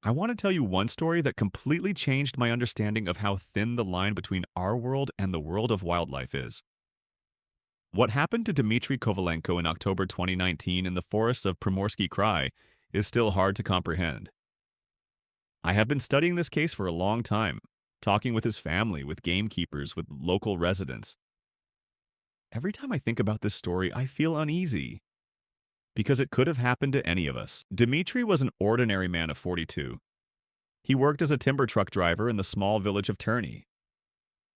I want to tell you one story that completely changed my understanding of how thin the line between our world and the world of wildlife is. What happened to Dmitry Kovalenko in October 2019 in the forests of Primorsky Krai is still hard to comprehend. I have been studying this case for a long time, talking with his family, with gamekeepers, with local residents. Every time I think about this story, I feel uneasy because it could have happened to any of us. Dmitry was an ordinary man of 42. He worked as a timber truck driver in the small village of Terny.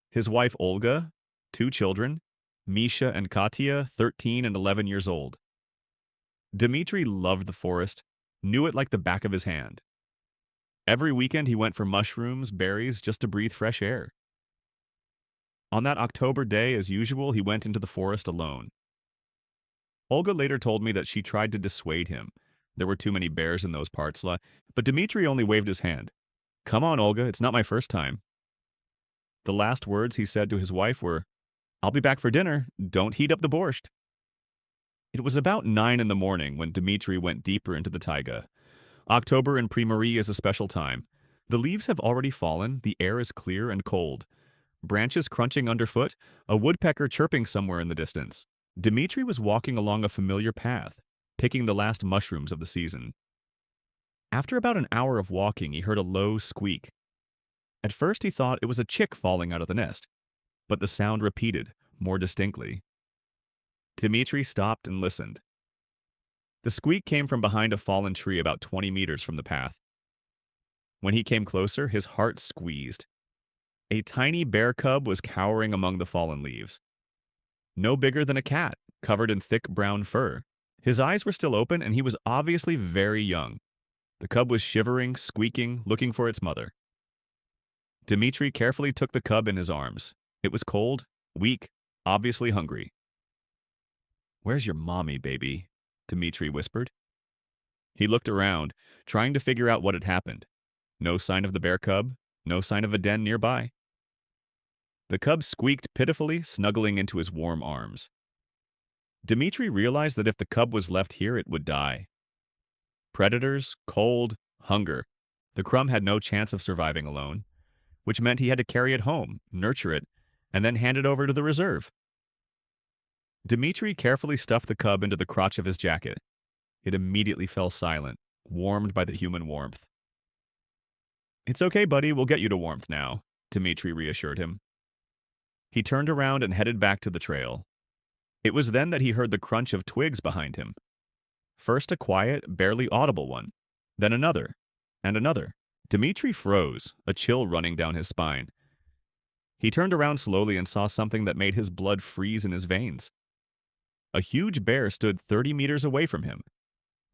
His wife Olga, two children, Misha and Katya, 13 and 11 years old. Dmitry loved the forest, knew it like the back of his hand. Every weekend he went for mushrooms, berries, just to breathe fresh air. On that October day, as usual, he went into the forest alone. Olga later told me that she tried to dissuade him. There were too many bears in those parts, but Dmitry only waved his hand. "Come on, Olga, it's not my first time." The last words he said to his wife were, "I'll be back for dinner. Don't heat up the borscht." It was about 9 in the morning when Dmitry went deeper into the taiga. October in Primory is a special time. The leaves have already fallen, the air is clear and cold. Branches crunching underfoot, a woodpecker chirping somewhere in the distance. Dmitry was walking along a familiar path, picking the last mushrooms of the season. After about an hour of walking, he heard a low squeak. At first he thought it was a chick falling out of the nest, but the sound repeated, more distinctly. Dmitry stopped and listened. The squeak came from behind a fallen tree about 20 meters from the path. When he came closer, his heart squeezed. A tiny bear cub was cowering among the fallen leaves. No bigger than a cat, covered in thick brown fur. His eyes were still open, and he was obviously very young. The cub was shivering, squeaking, looking for its mother. Dmitry carefully took the cub in his arms. It was cold, weak, obviously hungry. "Where's your mommy, baby?" Dmitry whispered. He looked around, trying to figure out what had happened. No sign of the bear cub, no sign of a den nearby. The cub squeaked pitifully, snuggling into his warm arms. Dmitry realized that if the cub was left here, it would die. Predators, cold, hunger. The crumb had no chance of surviving alone, which meant he had to carry it home, nurture it, and then hand it over to the reserve. Dmitry carefully stuffed the cub into the crotch of his jacket. It immediately fell silent, warmed by the human warmth. "It's okay, buddy, we'll get you to warmth now," Dmitry reassured him. He turned around and headed back to the trail. It was then that he heard the crunch of twigs behind him. First a quiet, barely audible one, then another, and another. Dmitry froze, a chill running down his spine. He turned around slowly and saw something that made his blood freeze in his veins. A huge bear stood 30 meters away from him.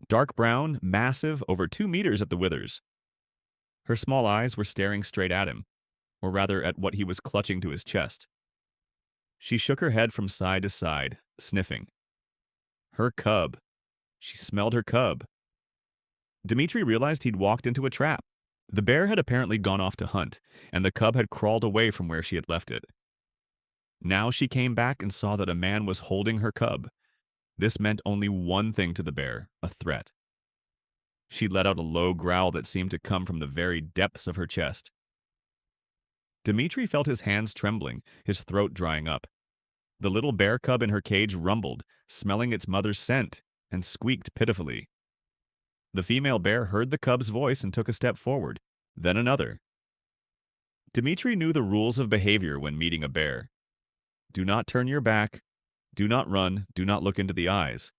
Dark brown, massive, over 2 meters at the withers. Her small eyes were staring straight at him, or rather at what he was clutching to his chest. She shook her head from side to side, sniffing. Her cub. She smelled her cub. Dmitry realized he'd walked into a trap. The bear had apparently gone off to hunt, and the cub had crawled away from where she had left it. Now she came back and saw that a man was holding her cub. This meant only one thing to the bear, a threat. She let out a low growl that seemed to come from the very depths of her chest. Dmitry felt his hands trembling, his throat drying up. The little bear cub in her cage rumbled, smelling its mother's scent, and squeaked pitifully. The female bear heard the cub's voice and took a step forward, then another. Dmitry knew the rules of behavior when meeting a bear. Do not turn your back, do not run, do not look into the eyes.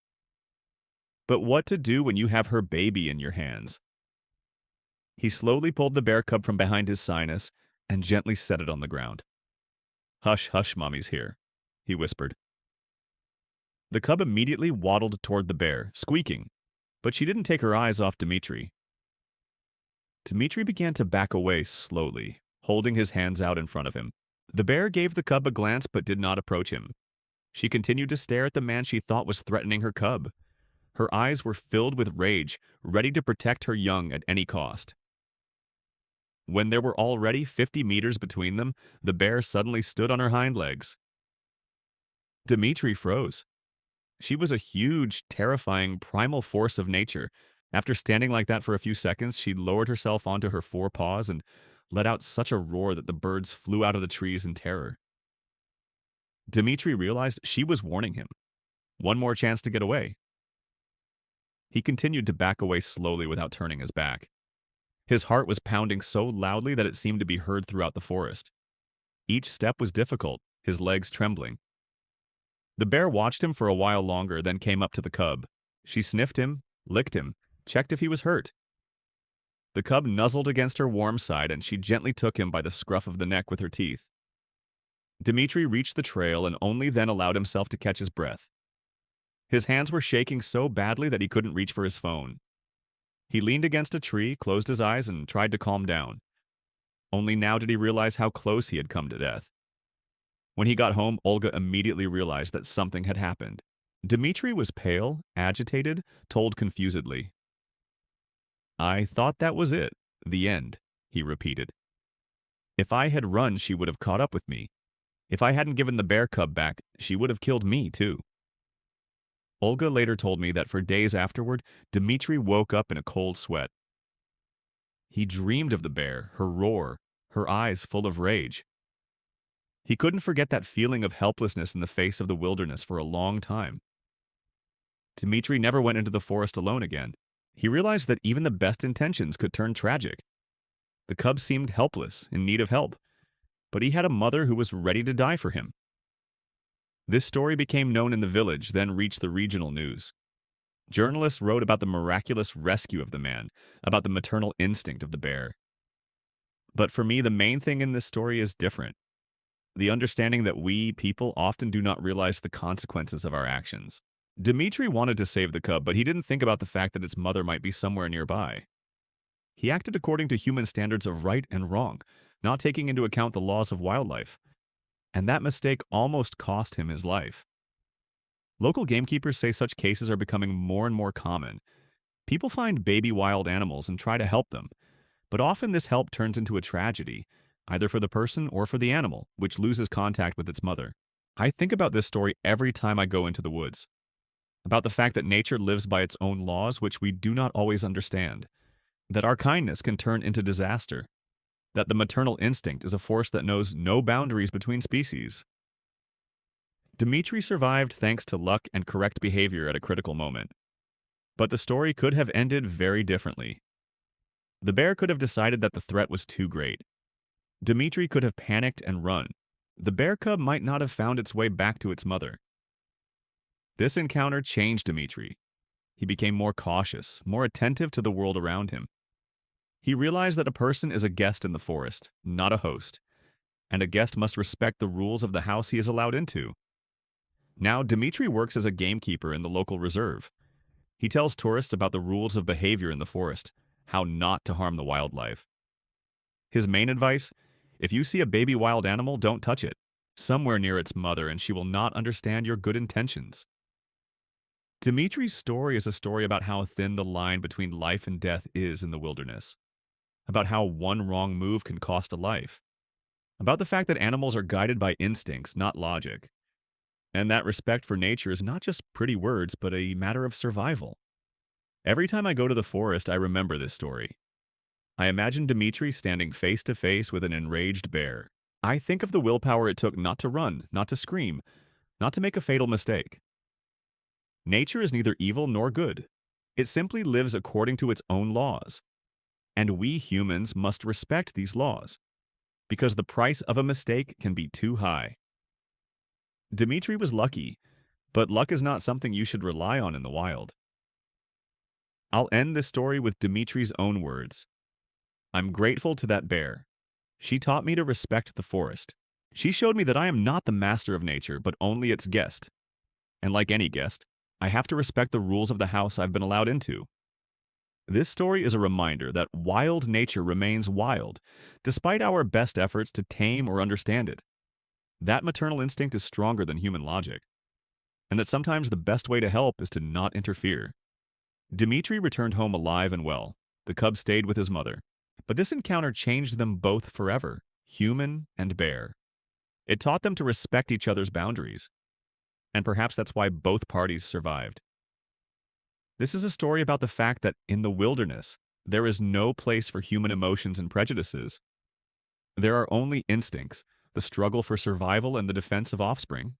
But what to do when you have her baby in your hands? He slowly pulled the bear cub from behind his sinus and gently set it on the ground. "Hush, hush, mommy's here," he whispered. The cub immediately waddled toward the bear, squeaking, but she didn't take her eyes off Dmitry. Dmitry began to back away slowly, holding his hands out in front of him. The bear gave the cub a glance but did not approach him. She continued to stare at the man she thought was threatening her cub. Her eyes were filled with rage, ready to protect her young at any cost. When there were already 50 meters between them, the bear suddenly stood on her hind legs. Dmitry froze. She was a huge, terrifying, primal force of nature, After standing like that for a few seconds, she lowered herself onto her forepaws and let out such a roar that the birds flew out of the trees in terror. Dmitri realized she was warning him. One more chance to get away. He continued to back away slowly without turning his back. His heart was pounding so loudly that it seemed to be heard throughout the forest. Each step was difficult, his legs trembling. The bear watched him for a while longer, then came up to the cub. She sniffed him, licked him, checked if he was hurt. The cub nuzzled against her warm side, and she gently took him by the scruff of the neck with her teeth. Dmitri reached the trail and only then allowed himself to catch his breath. His hands were shaking so badly that he couldn't reach for his phone. He leaned against a tree, closed his eyes, and tried to calm down. Only now did he realize how close he had come to death. When he got home, Olga immediately realized that something had happened. Dmitri was pale, agitated, told confusedly. "I thought that was it. The end," he repeated. "If I had run, she would have caught up with me. If I hadn't given the bear cub back, she would have killed me, too." Olga later told me that for days afterward, Dmitri woke up in a cold sweat. He dreamed of the bear, her roar, her eyes full of rage. He couldn't forget that feeling of helplessness in the face of the wilderness for a long time. Dmitri never went into the forest alone again. He realized that even the best intentions could turn tragic. The cub seemed helpless, in need of help, but he had a mother who was ready to die for him. This story became known in the village, then reached the regional news. Journalists wrote about the miraculous rescue of the man, about the maternal instinct of the bear. But for me, the main thing in this story is different. The understanding that we, people, often do not realize the consequences of our actions. Dmitri wanted to save the cub, but he didn't think about the fact that its mother might be somewhere nearby. He acted according to human standards of right and wrong, not taking into account the laws of wildlife. And that mistake almost cost him his life. Local gamekeepers say such cases are becoming more and more common. People find baby wild animals and try to help them, but often this help turns into a tragedy, either for the person or for the animal, which loses contact with its mother. I think about this story every time I go into the woods, about the fact that nature lives by its own laws, which we do not always understand, that our kindness can turn into disaster, that the maternal instinct is a force that knows no boundaries between species. Dmitri survived thanks to luck and correct behavior at a critical moment. But the story could have ended very differently. The bear could have decided that the threat was too great. Dmitri could have panicked and run. The bear cub might not have found its way back to its mother. This encounter changed Dmitri. He became more cautious, more attentive to the world around him. He realized that a person is a guest in the forest, not a host, and a guest must respect the rules of the house he is allowed into. Now, Dmitri works as a gamekeeper in the local reserve. He tells tourists about the rules of behavior in the forest, how not to harm the wildlife. His main advice: if you see a baby wild animal, don't touch it. Somewhere near its mother, and she will not understand your good intentions. Dmitri's story is a story about how thin the line between life and death is in the wilderness, about how one wrong move can cost a life, about the fact that animals are guided by instincts, not logic, and that respect for nature is not just pretty words, but a matter of survival. Every time I go to the forest, I remember this story. I imagine Dmitri standing face to face with an enraged bear. I think of the willpower it took not to run, not to scream, not to make a fatal mistake. Nature is neither evil nor good. It simply lives according to its own laws. And we humans must respect these laws, because the price of a mistake can be too high. Dmitri was lucky, but luck is not something you should rely on in the wild. I'll end this story with Dmitri's own words. "I'm grateful to that bear. She taught me to respect the forest. She showed me that I am not the master of nature, but only its guest. And like any guest, I have to respect the rules of the house I've been allowed into." This story is a reminder that wild nature remains wild, despite our best efforts to tame or understand it. That maternal instinct is stronger than human logic, and that sometimes the best way to help is to not interfere. Dmitri returned home alive and well. The cub stayed with his mother. But this encounter changed them both forever, human and bear. It taught them to respect each other's boundaries. And perhaps that's why both parties survived. This is a story about the fact that in the wilderness, there is no place for human emotions and prejudices. There are only instincts, the struggle for survival and the defense of offspring.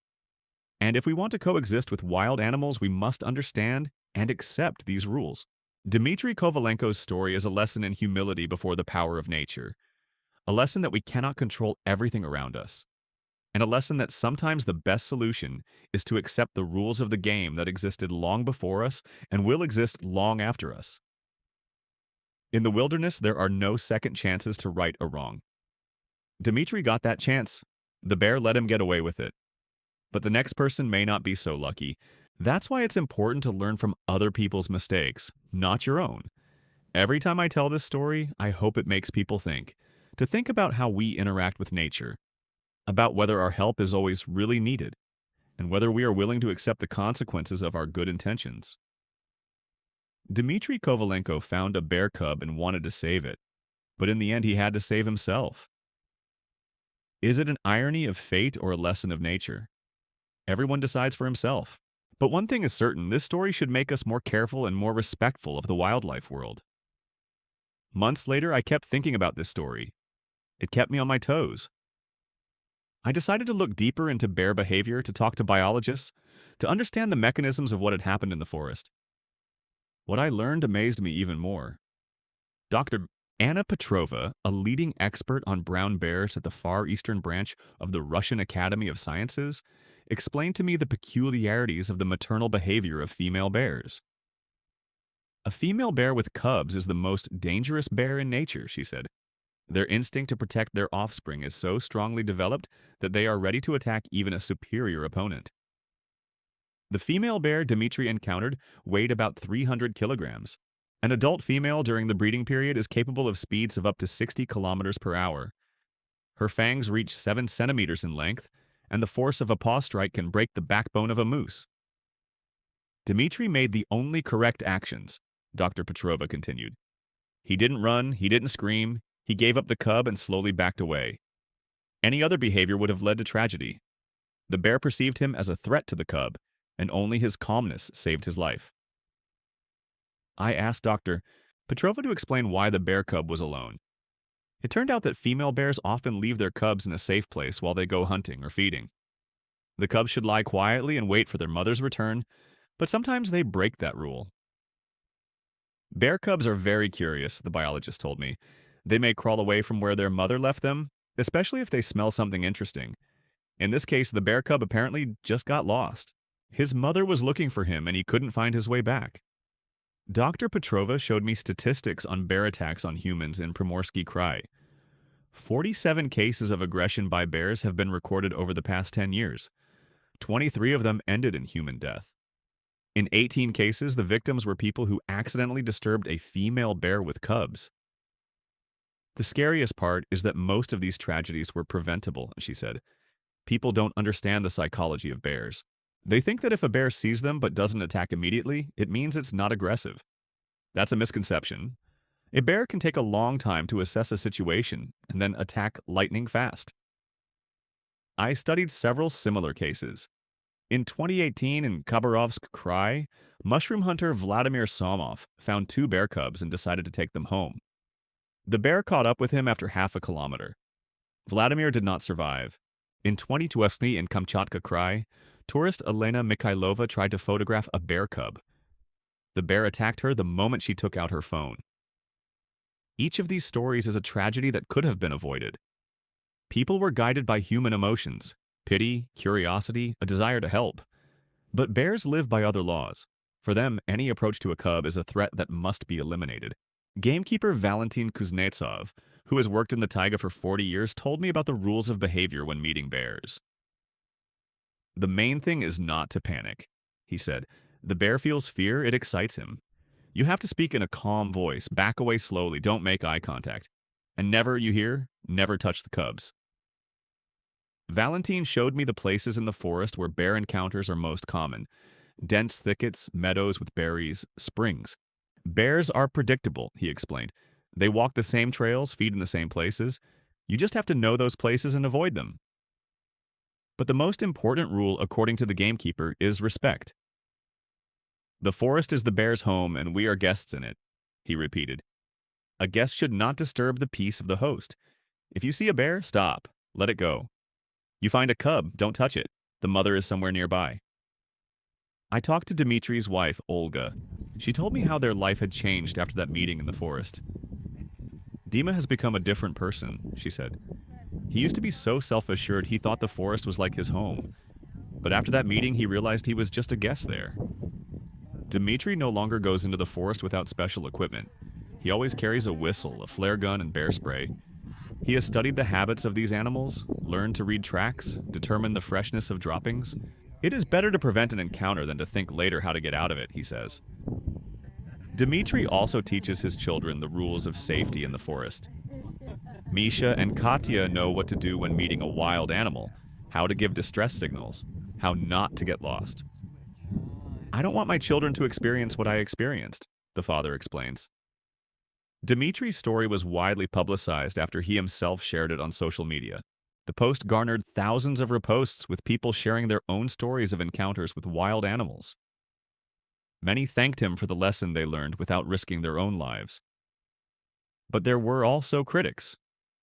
And if we want to coexist with wild animals, we must understand and accept these rules. Dmitry Kovalenko's story is a lesson in humility before the power of nature, a lesson that we cannot control everything around us, and a lesson that sometimes the best solution is to accept the rules of the game that existed long before us and will exist long after us. In the wilderness, there are no second chances to right or wrong. Dmitry got that chance. The bear let him get away with it. But the next person may not be so lucky. That's why it's important to learn from other people's mistakes, not your own. Every time I tell this story, I hope it makes people think. To think about how we interact with nature, about whether our help is always really needed, and whether we are willing to accept the consequences of our good intentions. Dmitry Kovalenko found a bear cub and wanted to save it, but in the end he had to save himself. Is it an irony of fate or a lesson of nature? Everyone decides for himself. But one thing is certain, this story should make us more careful and more respectful of the wildlife world. Months later, I kept thinking about this story. It kept me on my toes. I decided to look deeper into bear behavior, to talk to biologists, to understand the mechanisms of what had happened in the forest. What I learned amazed me even more. Dr. Anna Petrova, a leading expert on brown bears at the far eastern branch of the Russian Academy of Sciences, explained to me the peculiarities of the maternal behavior of female bears. A female bear with cubs is the most dangerous bear in nature, she said. Their instinct to protect their offspring is so strongly developed that they are ready to attack even a superior opponent. The female bear Dmitry encountered weighed about 300 kilograms. An adult female during the breeding period is capable of speeds of up to 60 kilometers per hour. Her fangs reach 7 centimeters in length, and the force of a paw strike can break the backbone of a moose. Dmitry made the only correct actions, Dr. Petrova continued. He didn't run, he didn't scream, he gave up the cub and slowly backed away. Any other behavior would have led to tragedy. The bear perceived him as a threat to the cub, and only his calmness saved his life. I asked Dr. Petrova to explain why the bear cub was alone. It turned out that female bears often leave their cubs in a safe place while they go hunting or feeding. The cubs should lie quietly and wait for their mother's return, but sometimes they break that rule. Bear cubs are very curious, the biologist told me. They may crawl away from where their mother left them, especially if they smell something interesting. In this case, the bear cub apparently just got lost. His mother was looking for him and he couldn't find his way back. Dr. Petrova showed me statistics on bear attacks on humans in Primorsky Krai. 47 cases of aggression by bears have been recorded over the past 10 years. 23 of them ended in human death. In 18 cases, the victims were people who accidentally disturbed a female bear with cubs. The scariest part is that most of these tragedies were preventable, she said. People don't understand the psychology of bears. They think that if a bear sees them but doesn't attack immediately, it means it's not aggressive. That's a misconception. A bear can take a long time to assess a situation and then attack lightning fast. I studied several similar cases. In 2018 in Khabarovsk Krai, mushroom hunter Vladimir Somov found 2 bear cubs and decided to take them home. The bear caught up with him after half a kilometer. Vladimir did not survive. In 2020 in Kamchatka Krai, tourist Elena Mikhailova tried to photograph a bear cub. The bear attacked her the moment she took out her phone. Each of these stories is a tragedy that could have been avoided. People were guided by human emotions, pity, curiosity, a desire to help. But bears live by other laws. For them, any approach to a cub is a threat that must be eliminated. Gamekeeper Valentin Kuznetsov, who has worked in the taiga for 40 years, told me about the rules of behavior when meeting bears. The main thing is not to panic, he said. The bear feels fear, it excites him. You have to speak in a calm voice, back away slowly, don't make eye contact. And never, you hear, never touch the cubs. Valentin showed me the places in the forest where bear encounters are most common. Dense thickets, meadows with berries, springs. Bears are predictable, he explained. They walk the same trails, feed in the same places. You just have to know those places and avoid them. But the most important rule, according to the gamekeeper, is respect. The forest is the bear's home, and we are guests in it, he repeated. A guest should not disturb the peace of the host. If you see a bear, stop. Let it go. You find a cub, don't touch it. The mother is somewhere nearby. I talked to Dimitri's wife, Olga. She told me how their life had changed after that meeting in the forest. Dima has become a different person, she said. He used to be so self-assured he thought the forest was like his home. But after that meeting, he realized he was just a guest there. Dimitri no longer goes into the forest without special equipment. He always carries a whistle, a flare gun, and bear spray. He has studied the habits of these animals, learned to read tracks, determine the freshness of droppings. It is better to prevent an encounter than to think later how to get out of it, he says. Dimitri also teaches his children the rules of safety in the forest. Misha and Katya know what to do when meeting a wild animal, how to give distress signals, how not to get lost. I don't want my children to experience what I experienced, the father explains. Dimitri's story was widely publicized after he himself shared it on social media. The post garnered thousands of reposts with people sharing their own stories of encounters with wild animals. Many thanked him for the lesson they learned without risking their own lives. But there were also critics.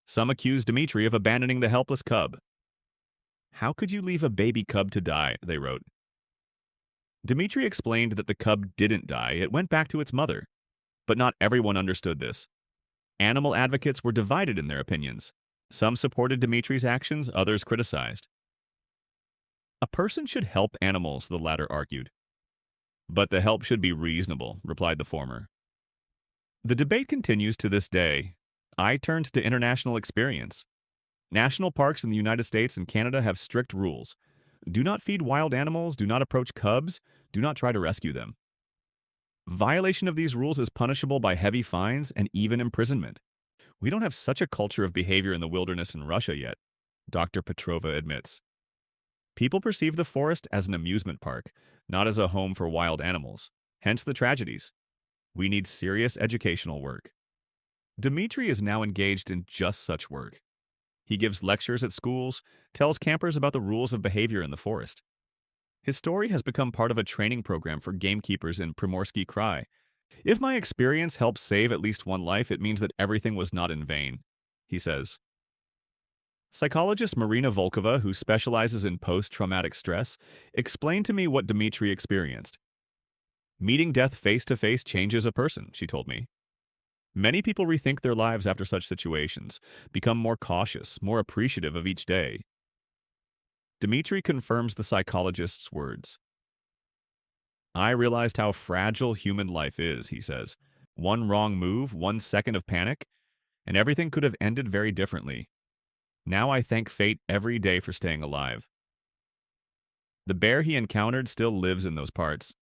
Some accused Dimitri of abandoning the helpless cub. How could you leave a baby cub to die, they wrote. Dimitri explained that the cub didn't die, it went back to its mother. But not everyone understood this. Animal advocates were divided in their opinions. Some supported Dimitri's actions, others criticized. A person should help animals, the latter argued. But the help should be reasonable, replied the former. The debate continues to this day. I turned to international experience. National parks in the United States and Canada have strict rules. Do not feed wild animals, do not approach cubs, do not try to rescue them. Violation of these rules is punishable by heavy fines and even imprisonment. We don't have such a culture of behavior in the wilderness in Russia yet, Dr. Petrova admits. People perceive the forest as an amusement park, not as a home for wild animals, hence the tragedies. We need serious educational work. Dimitri is now engaged in just such work. He gives lectures at schools, tells campers about the rules of behavior in the forest. His story has become part of a training program for gamekeepers in Primorsky Krai. If my experience helps save at least one life, it means that everything was not in vain, he says. Psychologist Marina Volkova, who specializes in post-traumatic stress, explained to me what Dimitri experienced. Meeting death face-to-face changes a person, she told me. Many people rethink their lives after such situations, become more cautious, more appreciative of each day. Dimitri confirms the psychologist's words. I realized how fragile human life is, he says. One wrong move, 1 second of panic, and everything could have ended very differently. Now I thank fate every day for staying alive. The bear he encountered still lives in those parts.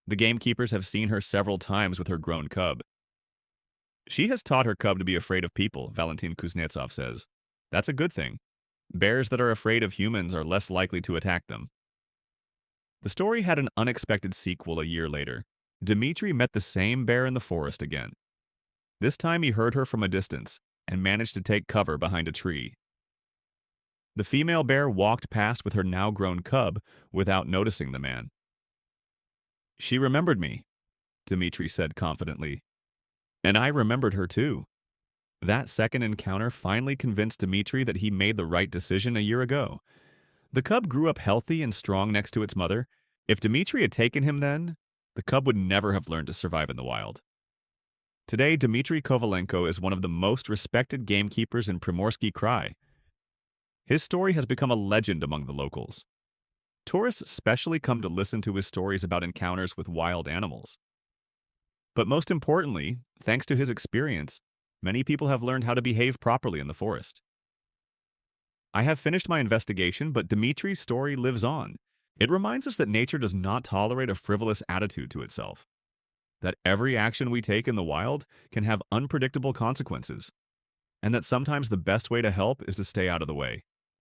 The gamekeepers have seen her several times with her grown cub. She has taught her cub to be afraid of people, Valentin Kuznetsov says. That's a good thing. Bears that are afraid of humans are less likely to attack them. The story had an unexpected sequel a year later. Dimitri met the same bear in the forest again. This time he heard her from a distance and managed to take cover behind a tree. The female bear walked past with her now-grown cub without noticing the man. She remembered me, Dimitri said confidently. And I remembered her too. That second encounter finally convinced Dimitri that he made the right decision a year ago. The cub grew up healthy and strong next to its mother. If Dimitri had taken him then, the cub would never have learned to survive in the wild. Today, Dmitry Kovalenko is one of the most respected gamekeepers in Primorsky Krai. His story has become a legend among the locals. Tourists especially come to listen to his stories about encounters with wild animals. But most importantly, thanks to his experience, many people have learned how to behave properly in the forest. I have finished my investigation, but Dimitri's story lives on. It reminds us that nature does not tolerate a frivolous attitude to itself, that every action we take in the wild can have unpredictable consequences, and that sometimes the best way to help is to stay out of the way.